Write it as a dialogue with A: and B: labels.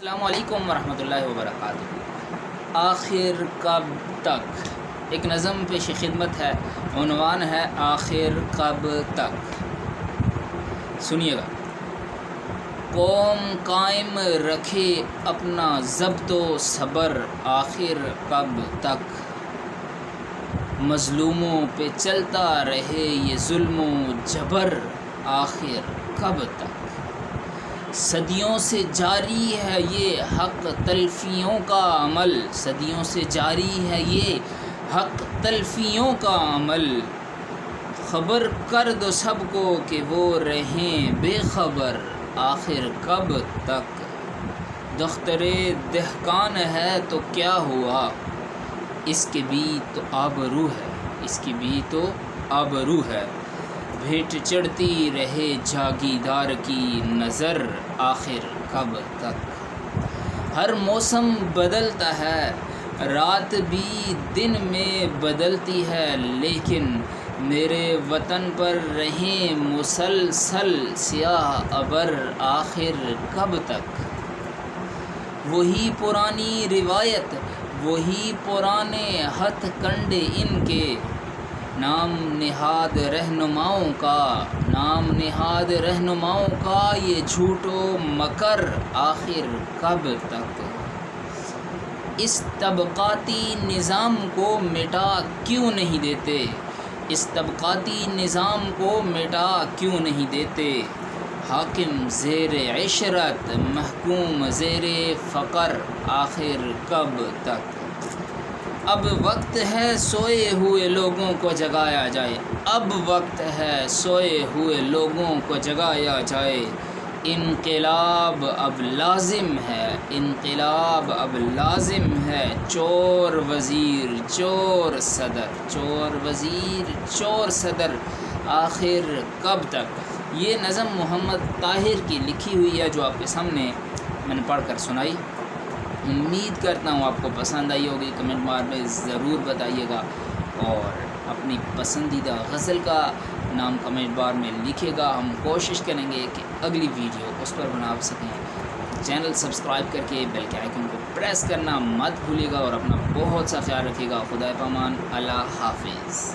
A: السلام علیکم ورحمۃ اللہ وبرکاتہ۔ آخر کب تک ایک نظم پیش خدمت ہے، عنوان ہے آخر کب تک۔ سنیے گا۔ قوم قائم رکھے اپنا ضبط و صبر، آخر کب تک؟ مظلوموں پہ چلتا رہے یہ ظلم و جبر، آخر کب تک؟ صدیوں سے جاری ہے یہ حق تلفیوں کا عمل، صدیوں سے جاری ہے یہ حق تلفیوں کا عمل۔ خبر کر دو سب کو کہ وہ رہیں بے خبر، آخر کب تک؟ دختر دہقان ہے تو کیا ہوا، اس کے بھی تو آبرو ہے، اس کی بھی تو آبرو ہے۔ بھیٹ چڑھتی رہے جاگیردار کی نظر، آخر کب تک؟ ہر موسم بدلتا ہے، رات بھی دن میں بدلتی ہے، لیکن میرے وطن پر رہیں مسلسل سیاہ ابر، آخر کب تک؟ وہی پرانی روایت، وہی پرانے ہتھ کنڈے، ان کے نام نہاد رہنماؤں کا، نام نہاد رہنماؤں کا یہ جھوٹ و مکر، آخر کب تک؟ اس طبقاتی نظام کو مٹا کیوں نہیں دیتے، اس طبقاتی نظام کو مٹا کیوں نہیں دیتے؟ حاکم زیر عشرت، محکوم زیر فقر، آخر کب تک؟ اب وقت ہے سوئے ہوئے لوگوں کو جگایا جائے، اب وقت ہے سوئے ہوئے لوگوں کو جگایا جائے۔ انقلاب اب لازم ہے، انقلاب اب لازم ہے، چور وزیر چور صدر، چور وزیر چور صدر، آخر کب تک؟ یہ نظم محمد طاہر کی لکھی ہوئی ہے، جو آپ کے سامنے میں نے پڑھ کر سنائی۔ امید کرتا ہوں آپ کو پسند آئی ہوگی، کمنٹ بار میں ضرور بتائیے گا، اور اپنی پسندیدہ غزل کا نام کمنٹ بار میں لکھے گا۔ ہم کوشش کریں گے کہ اگلی ویڈیو اس پر بنا سکیں۔ چینل سبسکرائب کر کے بیل کے آئیکن کو پریس کرنا مت بھولیے گا، اور اپنا بہت سا خیال رکھیے گا۔ خدا پامان، اللہ حافظ۔